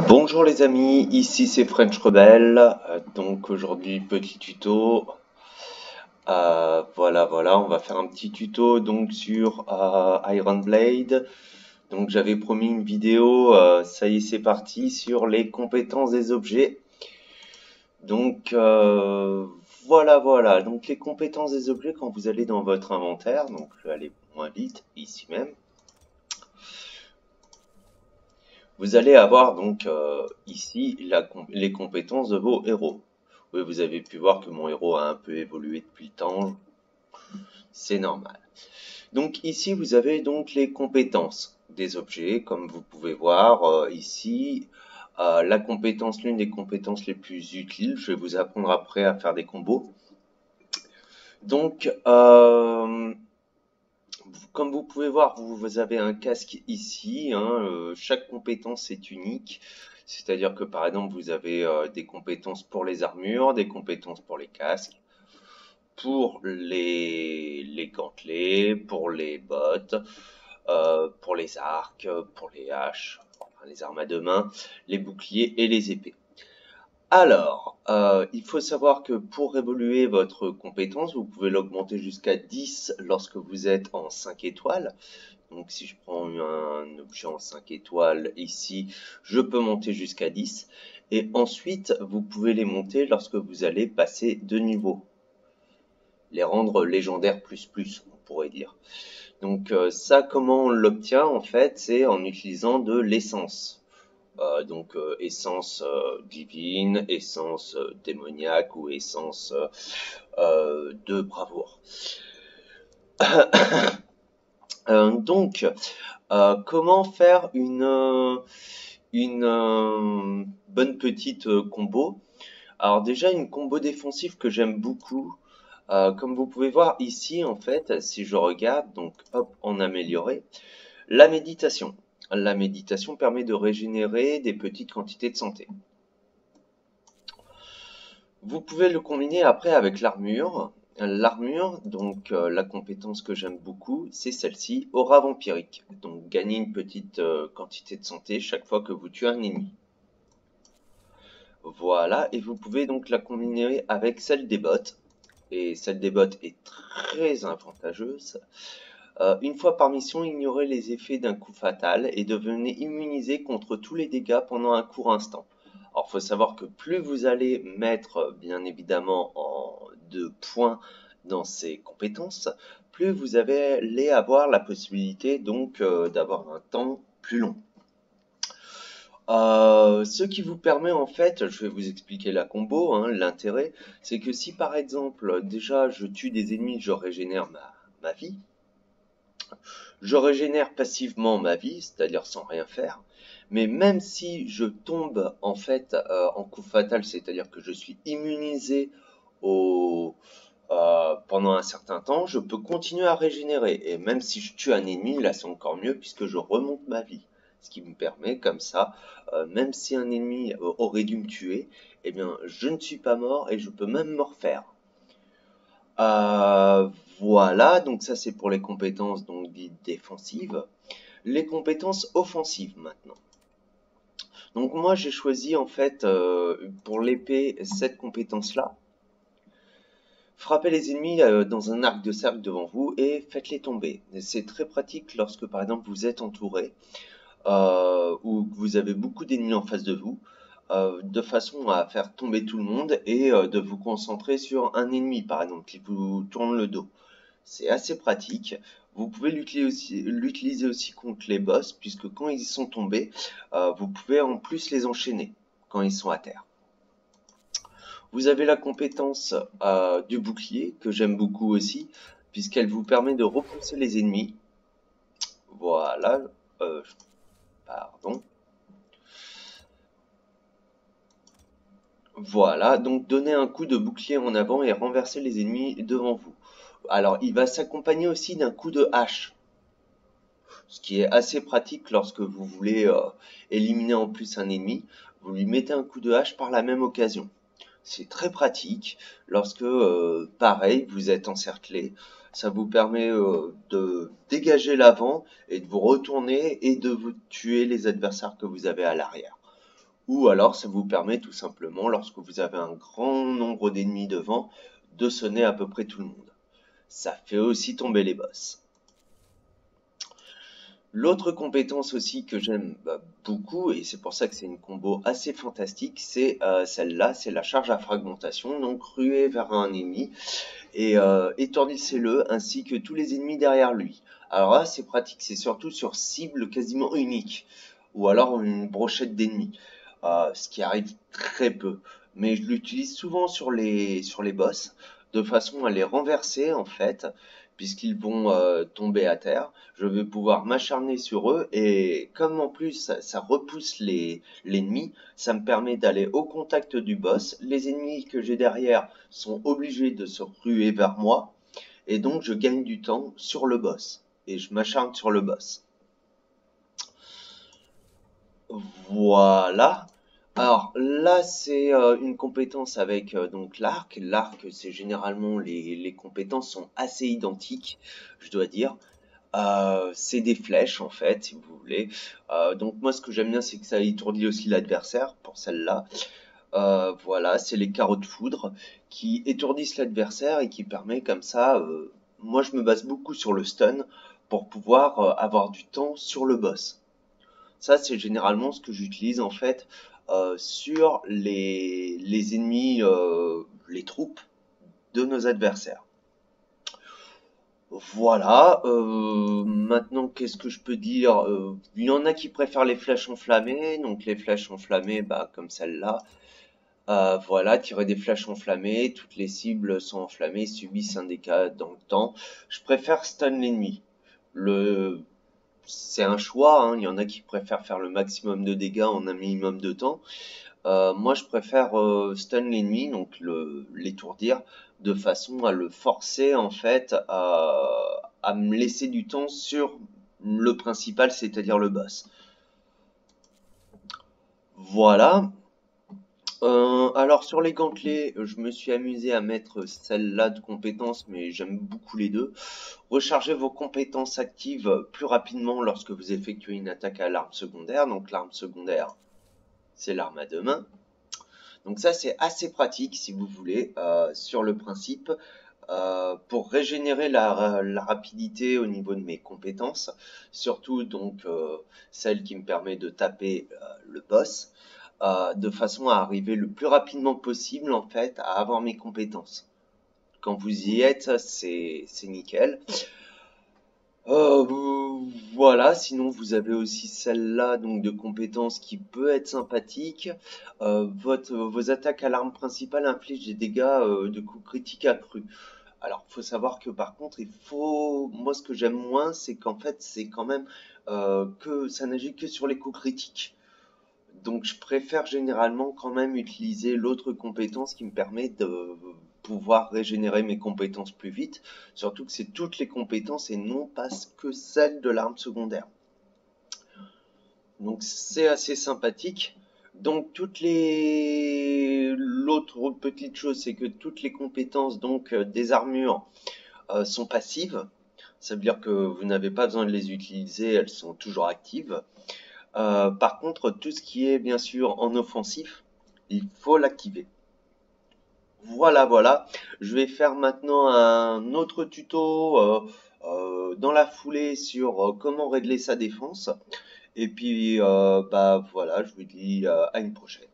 Bonjour les amis, ici c'est French Rebel. Donc aujourd'hui petit tuto. Voilà, on va faire un petit tuto donc sur Iron Blade. Donc j'avais promis une vidéo, ça y est c'est parti sur les compétences des objets. Donc voilà. Donc les compétences des objets quand vous allez dans votre inventaire, donc je vais aller moins vite ici même. Vous allez avoir donc ici les compétences de vos héros. Oui, vous avez pu voir que mon héros a un peu évolué depuis le temps, c'est normal. Donc ici vous avez donc les compétences des objets, comme vous pouvez voir ici. L'une des compétences les plus utiles, je vais vous apprendre après à faire des combos. Donc comme vous pouvez voir, vous avez un casque ici, hein, chaque compétence est unique, c'est-à-dire que par exemple vous avez des compétences pour les armures, des compétences pour les casques, pour les gantelets, pour les bottes, pour les arcs, pour les haches, enfin, les armes à deux mains, les boucliers et les épées. Alors, il faut savoir que pour évoluer votre compétence, vous pouvez l'augmenter jusqu'à 10 lorsque vous êtes en 5 étoiles. Donc si je prends un objet en 5 étoiles ici, je peux monter jusqu'à 10. Et ensuite, vous pouvez les monter lorsque vous allez passer de niveau. Les rendre légendaires plus, on pourrait dire. Donc ça, comment on l'obtient en fait? C'est en utilisant de l'essence. Essence divine, essence démoniaque ou essence de bravoure. Comment faire une bonne petite combo? Alors déjà, une combo défensive que j'aime beaucoup, comme vous pouvez voir ici, en fait, si je regarde, donc hop, en amélioré, la méditation. La méditation permet de régénérer des petites quantités de santé. Vous pouvez le combiner après avec l'armure. L'armure, donc la compétence que j'aime beaucoup, c'est celle-ci, aura vampirique. Donc gagner une petite quantité de santé chaque fois que vous tuez un ennemi. Voilà, et vous pouvez donc la combiner avec celle des bottes. Et celle des bottes est très avantageuse. Une fois par mission, ignorez les effets d'un coup fatal et devenez immunisé contre tous les dégâts pendant un court instant. Alors, il faut savoir que plus vous allez mettre, bien évidemment, de points dans ces compétences, plus vous allez avoir la possibilité donc d'avoir un temps plus long. Ce qui vous permet en fait, je vais vous expliquer la combo, hein, l'intérêt, c'est que si par exemple déjà je tue des ennemis, je régénère ma vie, je régénère passivement ma vie, c'est-à-dire sans rien faire, mais même si je tombe en fait en coup fatal, c'est-à-dire que je suis immunisé pendant un certain temps, je peux continuer à régénérer, et même si je tue un ennemi, là c'est encore mieux puisque je remonte ma vie. Ce qui me permet comme ça, même si un ennemi aurait dû me tuer, eh bien je ne suis pas mort et je peux même me refaire. Euh, voilà, donc ça c'est pour les compétences donc dites défensives. Les compétences offensives maintenant. Donc moi j'ai choisi en fait pour l'épée cette compétence-là. Frappez les ennemis dans un arc de cercle devant vous et faites-les tomber. C'est très pratique lorsque par exemple vous êtes entouré ou que vous avez beaucoup d'ennemis en face de vous, de façon à faire tomber tout le monde et de vous concentrer sur un ennemi par exemple qui vous tourne le dos. C'est assez pratique. Vous pouvez l'utiliser aussi contre les boss, puisque quand ils sont tombés, vous pouvez en plus les enchaîner quand ils sont à terre. Vous avez la compétence du bouclier, que j'aime beaucoup aussi, puisqu'elle vous permet de repousser les ennemis. Voilà. Pardon. Voilà, donc donner un coup de bouclier en avant et renverser les ennemis devant vous. Alors, il va s'accompagner aussi d'un coup de hache, ce qui est assez pratique lorsque vous voulez éliminer en plus un ennemi. Vous lui mettez un coup de hache par la même occasion. C'est très pratique lorsque, pareil, vous êtes encerclé. Ça vous permet de dégager l'avant et de vous retourner et de vous tuer les adversaires que vous avez à l'arrière. ou alors ça vous permet tout simplement, lorsque vous avez un grand nombre d'ennemis devant, de sonner à peu près tout le monde. Ça fait aussi tomber les boss. L'autre compétence aussi que j'aime beaucoup, et c'est pour ça que c'est une combo assez fantastique, c'est celle-là, c'est la charge à fragmentation. Donc ruez vers un ennemi et étourdissez-le ainsi que tous les ennemis derrière lui. Alors là, c'est pratique, c'est surtout sur cible quasiment unique, ou alors une brochette d'ennemis, ce qui arrive très peu. Mais je l'utilise souvent sur les boss, de façon à les renverser en fait, puisqu'ils vont tomber à terre. Je vais pouvoir m'acharner sur eux, et comme en plus ça repousse l'ennemi, ça me permet d'aller au contact du boss. Les ennemis que j'ai derrière sont obligés de se ruer vers moi, et donc je gagne du temps sur le boss, et je m'acharne sur le boss. Voilà. Alors là, c'est une compétence avec donc l'arc. L'arc, c'est généralement les compétences sont assez identiques, je dois dire. C'est des flèches en fait, si vous voulez. Donc moi, ce que j'aime bien, c'est que ça étourdit aussi l'adversaire pour celle-là. Voilà, c'est les carreaux de foudre qui étourdissent l'adversaire et qui permet comme ça. Moi, je me base beaucoup sur le stun pour pouvoir avoir du temps sur le boss. Ça, c'est généralement ce que j'utilise en fait sur les ennemis, les troupes de nos adversaires. Voilà, maintenant qu'est-ce que je peux dire? Il y en a qui préfèrent les flèches enflammées, donc les flèches enflammées, bah, comme celle-là. Voilà, tirer des flèches enflammées, toutes les cibles sont enflammées, subissent un dégât dans le temps. Je préfère stun l'ennemi. Le C'est un choix, hein. Il y en a qui préfèrent faire le maximum de dégâts en un minimum de temps. Moi, je préfère stun l'ennemi, donc l'étourdir, de façon à le forcer en fait à me laisser du temps sur le principal, c'est-à-dire le boss. Voilà. Alors sur les gantelets, je me suis amusé à mettre celle-là de compétences, mais j'aime beaucoup les deux. Rechargez vos compétences actives plus rapidement lorsque vous effectuez une attaque à l'arme secondaire. Donc l'arme secondaire, c'est l'arme à deux mains. Donc ça, c'est assez pratique si vous voulez sur le principe. Pour régénérer la rapidité au niveau de mes compétences, surtout donc celle qui me permet de taper le boss, de façon à arriver le plus rapidement possible en fait à avoir mes compétences. Quand vous y êtes, c'est nickel. Voilà, sinon vous avez aussi celle-là donc de compétences qui peut être sympathique. Vos attaques à l'arme principale infligent des dégâts de coups critiques accrus. Alors, faut savoir que par contre, moi, ce que j'aime moins, c'est qu'en fait, c'est quand même que ça n'agit que sur les coups critiques. Donc, je préfère généralement quand même utiliser l'autre compétence qui me permet de pouvoir régénérer mes compétences plus vite. Surtout que c'est toutes les compétences et non pas que celles de l'arme secondaire. Donc, c'est assez sympathique. Donc l'autre petite chose, c'est que toutes les compétences donc des armures sont passives. Ça veut dire que vous n'avez pas besoin de les utiliser, elles sont toujours actives. Par contre, tout ce qui est bien sûr en offensif, il faut l'activer. Voilà, voilà. Je vais faire maintenant un autre tuto dans la foulée sur comment régler sa défense. Et puis, bah voilà, je vous dis à une prochaine.